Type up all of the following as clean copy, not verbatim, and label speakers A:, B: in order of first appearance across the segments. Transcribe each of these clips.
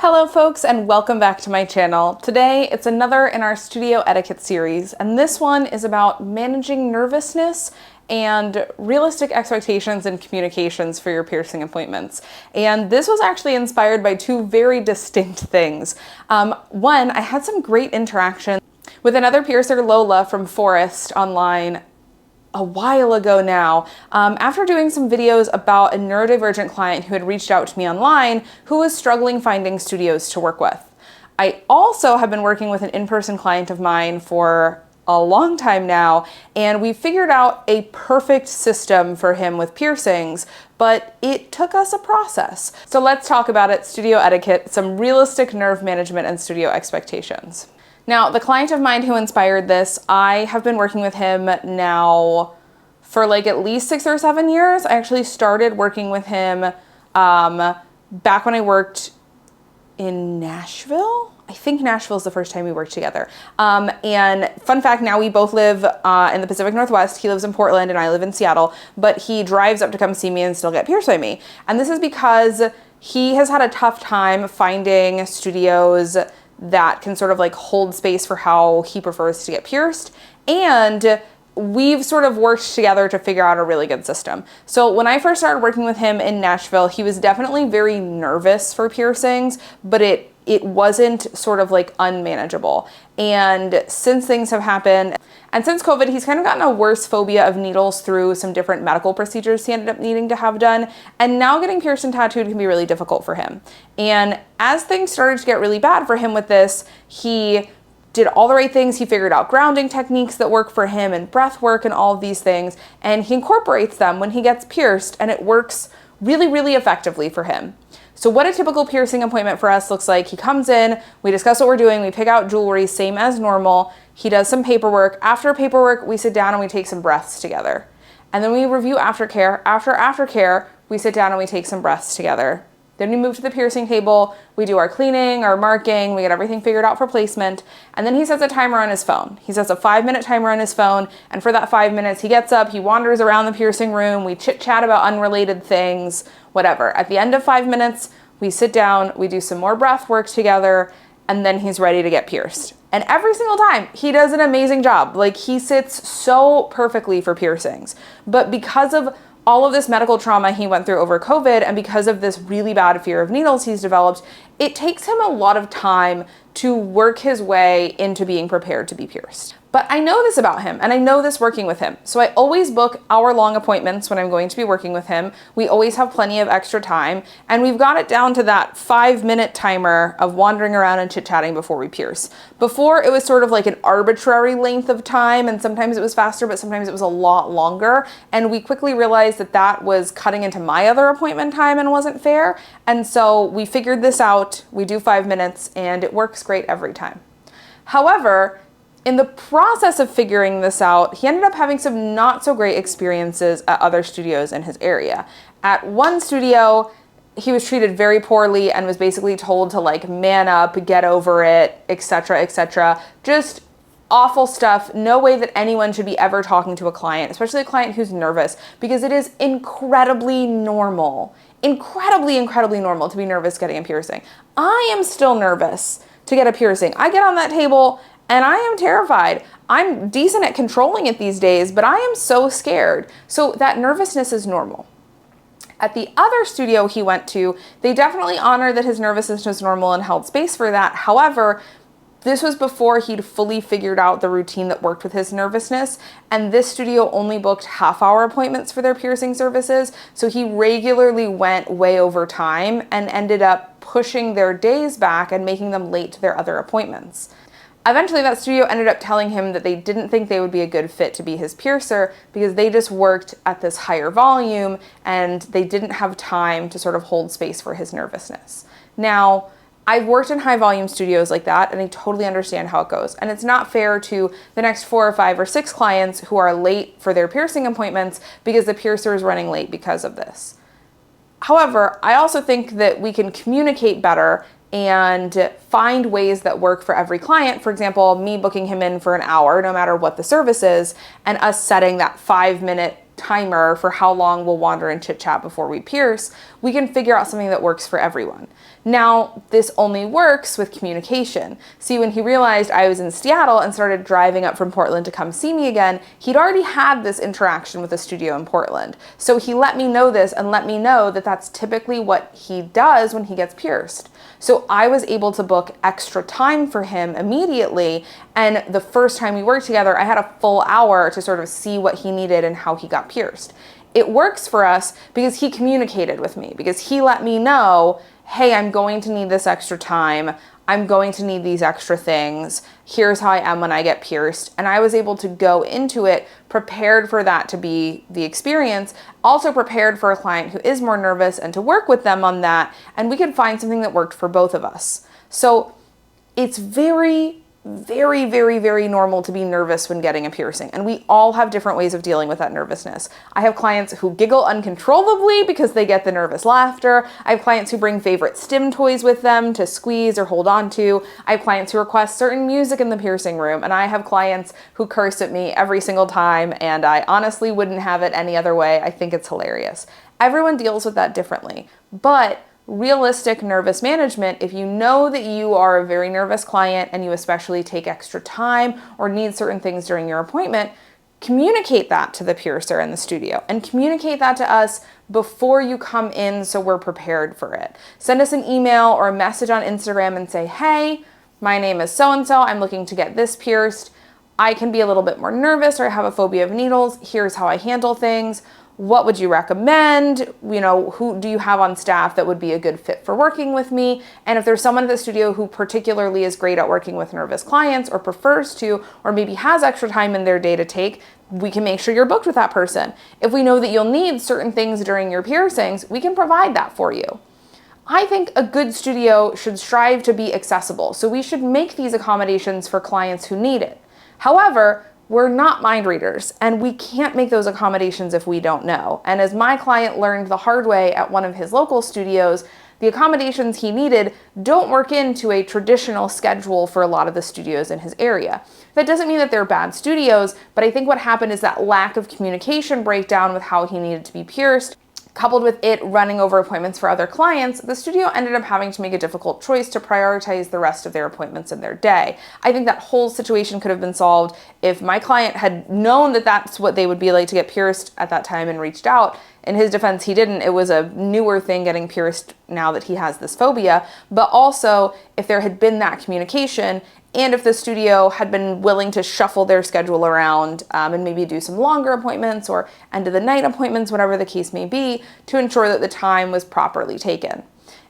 A: Hello folks, and welcome back to my channel. Today it's another in our studio etiquette series, and this one is about managing nervousness and realistic expectations and communications for your piercing appointments. And this was actually inspired by two very distinct things. One, I had some great interaction with another piercer, Lola from Forest, online a while ago now, after doing some videos about a neurodivergent client who had reached out to me online who was struggling finding studios to work with. I also have been working with an in-person client of mine for a long time now, and we figured out a perfect system for him with piercings, but it took us a process. So let's talk about it, studio etiquette, some realistic nerve management and studio expectations. Now, the client of mine who inspired this, I have been working with him now for like at least 6 or 7 years. I actually started working with him back when I worked in Nashville. I think Nashville is the first time we worked together. And fun fact, now we both live in the Pacific Northwest. He lives in Portland and I live in Seattle, but he drives up to come see me and still get pierced by me. And this is because he has had a tough time finding studios that can sort of like hold space for how he prefers to get pierced. And we've sort of worked together to figure out a really good system. So when I first started working with him in Nashville, he was definitely very nervous for piercings, but it wasn't sort of like unmanageable. And since things have happened, and since COVID, he's kind of gotten a worse phobia of needles through some different medical procedures he ended up needing to have done. And now getting pierced and tattooed can be really difficult for him. And as things started to get really bad for him with this, he did all the right things. He figured out grounding techniques that work for him and breath work and all of these things. And he incorporates them when he gets pierced, and it works really, really effectively for him. So what a typical piercing appointment for us looks like: he comes in, we discuss what we're doing, we pick out jewelry, same as normal. He does some paperwork. After paperwork, we sit down and we take some breaths together. And then we review aftercare. After aftercare, we sit down and we take some breaths together. Then we move to the piercing table, we do our cleaning, our marking, we get everything figured out for placement, and then he sets a timer on his phone. He sets a 5-minute timer on his phone, and for that 5 minutes, he gets up, he wanders around the piercing room, we chit-chat about unrelated things, whatever. At the end of 5 minutes, we sit down, we do some more breath work together, and then he's ready to get pierced. And every single time, he does an amazing job. Like, he sits so perfectly for piercings. But because of all of this medical trauma he went through over COVID, and because of this really bad fear of needles he's developed, it takes him a lot of time to work his way into being prepared to be pierced. But I know this about him, and I know this working with him. So I always book hour-long appointments when I'm going to be working with him. We always have plenty of extra time, and we've got it down to that 5-minute timer of wandering around and chit-chatting before we pierce. Before, it was sort of like an arbitrary length of time, and sometimes it was faster, but sometimes it was a lot longer. And we quickly realized that that was cutting into my other appointment time and wasn't fair. And so we figured this out. We do 5 minutes, and it works great every time. However, in the process of figuring this out, he ended up having some not so great experiences at other studios in his area. At one studio, he was treated very poorly and was basically told to like man up, get over it, etc., etc. Just awful stuff. No way that anyone should be ever talking to a client, especially a client who's nervous, because it is incredibly normal, incredibly normal to be nervous getting a piercing. I am still nervous to get a piercing. I get on that table and I am terrified. I'm decent at controlling it these days, but I am so scared. So that nervousness is normal. At the other studio he went to, they definitely honored that his nervousness was normal and held space for that. However, this was before he'd fully figured out the routine that worked with his nervousness, and this studio only booked half-hour appointments for their piercing services, so he regularly went way over time and ended up pushing their days back and making them late to their other appointments. Eventually, that studio ended up telling him that they didn't think they would be a good fit to be his piercer because they just worked at this higher volume and they didn't have time to sort of hold space for his nervousness. Now, I've worked in high volume studios like that, and I totally understand how it goes. And it's not fair to the next 4 or 5 or 6 clients who are late for their piercing appointments because the piercer is running late because of this. However, I also think that we can communicate better and find ways that work for every client. For example, me booking him in for an hour, no matter what the service is, and us setting that 5-minute timer for how long we'll wander and chit chat before we pierce, we can figure out something that works for everyone. Now, this only works with communication. See, when he realized I was in Seattle and started driving up from Portland to come see me again, he'd already had this interaction with a studio in Portland. So he let me know this and let me know that that's typically what he does when he gets pierced. So I was able to book extra time for him immediately. And the first time we worked together, I had a full hour to sort of see what he needed and how he got pierced. It works for us because he communicated with me, because he let me know, hey, I'm going to need this extra time. I'm going to need these extra things. Here's how I am when I get pierced. And I was able to go into it prepared for that to be the experience, also prepared for a client who is more nervous and to work with them on that. And we could find something that worked for both of us. So it's very normal to be nervous when getting a piercing. And we all have different ways of dealing with that nervousness. I have clients who giggle uncontrollably because they get the nervous laughter. I have clients who bring favorite stim toys with them to squeeze or hold on to. I have clients who request certain music in the piercing room. And I have clients who curse at me every single time. And I honestly wouldn't have it any other way. I think it's hilarious. Everyone deals with that differently. But realistic nervous management, if you know that you are a very nervous client and you especially take extra time or need certain things during your appointment, communicate that to the piercer in the studio and communicate that to us before you come in so we're prepared for it. Send us an email or a message on Instagram and say, hey, my name is so-and-so, I'm looking to get this pierced. I can be a little bit more nervous or I have a phobia of needles. Here's how I handle things. What would you recommend? You know, who do you have on staff that would be a good fit for working with me? And if there's someone at the studio who particularly is great at working with nervous clients or prefers to, or maybe has extra time in their day to take, we can make sure you're booked with that person. If we know that you'll need certain things during your piercings, we can provide that for you. I think a good studio should strive to be accessible, so we should make these accommodations for clients who need it. However, we're not mind readers, and we can't make those accommodations if we don't know. And as my client learned the hard way at one of his local studios, the accommodations he needed don't work into a traditional schedule for a lot of the studios in his area. That doesn't mean that they're bad studios, but I think what happened is that lack of communication breakdown with how he needed to be pierced, coupled with it running over appointments for other clients, the studio ended up having to make a difficult choice to prioritize the rest of their appointments in their day. I think that whole situation could have been solved if my client had known that that's what they would be like to get pierced at that time and reached out. In his defense, he didn't. It was a newer thing getting pierced now that he has this phobia. But also, if there had been that communication, and if the studio had been willing to shuffle their schedule around and maybe do some longer appointments or end of the night appointments, whatever the case may be, to ensure that the time was properly taken.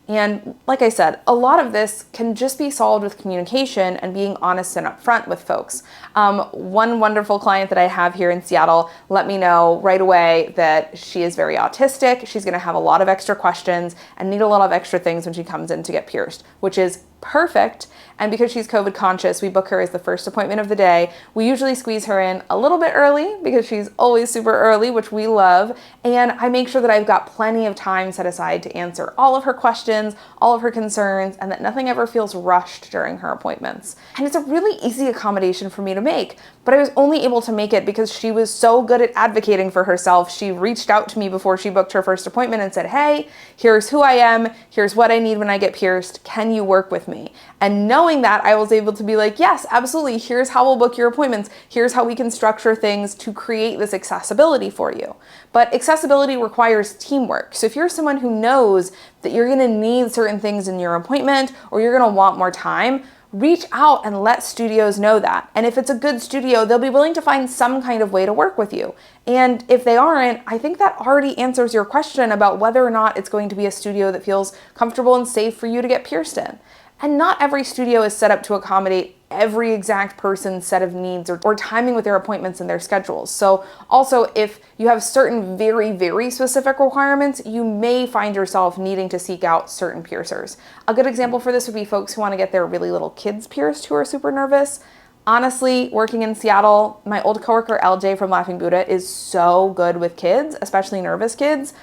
A: And like I said, a lot of this can just be solved with communication and being honest and upfront with folks. One wonderful client that I have here in Seattle let me know right away that she is very autistic. She's going to have a lot of extra questions and need a lot of extra things when she comes in to get pierced, which is perfect. And because she's COVID conscious, we book her as the first appointment of the day. We usually squeeze her in a little bit early because she's always super early, which we love. And I make sure that I've got plenty of time set aside to answer all of her questions, all of her concerns, and that nothing ever feels rushed during her appointments. And it's a really easy accommodation for me to make, but I was only able to make it because she was so good at advocating for herself. She reached out to me before she booked her first appointment and said, hey, here's who I am. Here's what I need when I get pierced. Can you work with me? And knowing that, I was able to be like, yes, absolutely. Here's how we'll book your appointments. Here's how we can structure things to create this accessibility for you. But accessibility requires teamwork. So if you're someone who knows that you're going to need certain things in your appointment or you're going to want more time, reach out and let studios know that. And if it's a good studio, they'll be willing to find some kind of way to work with you. And if they aren't, I think that already answers your question about whether or not it's going to be a studio that feels comfortable and safe for you to get pierced in. And not every studio is set up to accommodate every exact person's set of needs or timing with their appointments and their schedules. So also, if you have certain very specific requirements, you may find yourself needing to seek out certain piercers. A good example for this would be folks who want to get their really little kids pierced who are super nervous. Honestly, working in Seattle, my old coworker LJ from Laughing Buddha is so good with kids, especially nervous kids.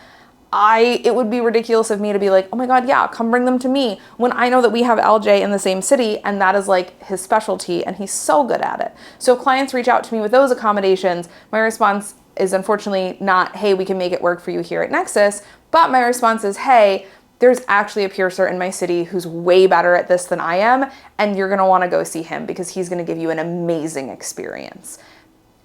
A: It would be ridiculous of me to be like, oh my God, yeah, come bring them to me, when I know that we have LJ in the same city and that is like his specialty and he's so good at it. So if clients reach out to me with those accommodations, my response is unfortunately not, hey, we can make it work for you here at Nexus, but my response is, hey, there's actually a piercer in my city who's way better at this than I am, and you're gonna wanna go see him because he's gonna give you an amazing experience.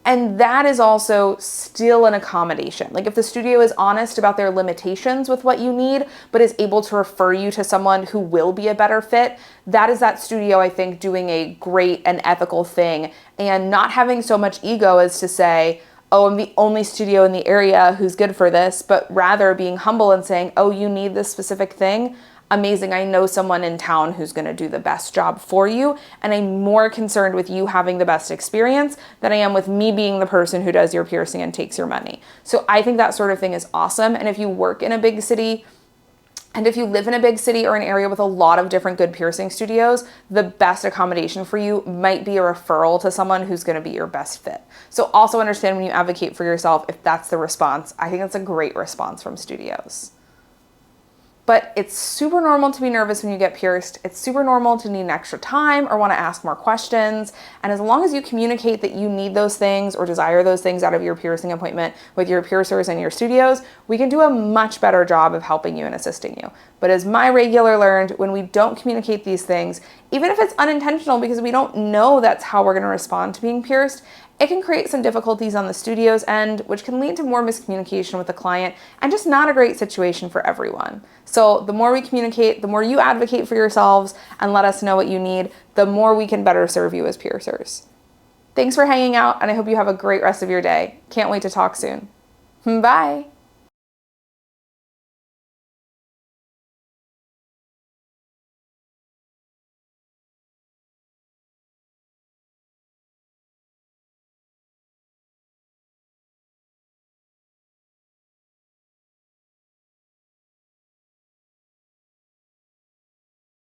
A: And that is also still an accommodation. Like if the studio is honest about their limitations with what you need, but is able to refer you to someone who will be a better fit, that is that studio, I think, doing a great and ethical thing and not having so much ego as to say, oh, I'm the only studio in the area who's good for this, but rather being humble and saying, oh, you need this specific thing? Amazing, I know someone in town who's gonna do the best job for you, and I'm more concerned with you having the best experience than I am with me being the person who does your piercing and takes your money. So I think that sort of thing is awesome, and if you work in a big city, and if you live in a big city or an area with a lot of different good piercing studios, the best accommodation for you might be a referral to someone who's gonna be your best fit. So also understand when you advocate for yourself, if that's the response, I think that's a great response from studios. But it's super normal to be nervous when you get pierced. It's super normal to need an extra time or want to ask more questions. And as long as you communicate that you need those things or desire those things out of your piercing appointment with your piercers and your studios, we can do a much better job of helping you and assisting you. But as my regular learned, when we don't communicate these things, even if it's unintentional because we don't know that's how we're going to respond to being pierced, it can create some difficulties on the studio's end, which can lead to more miscommunication with the client and just not a great situation for everyone. So the more we communicate, the more you advocate for yourselves and let us know what you need, the more we can better serve you as piercers. Thanks for hanging out, and I hope you have a great rest of your day. Can't wait to talk soon. Bye.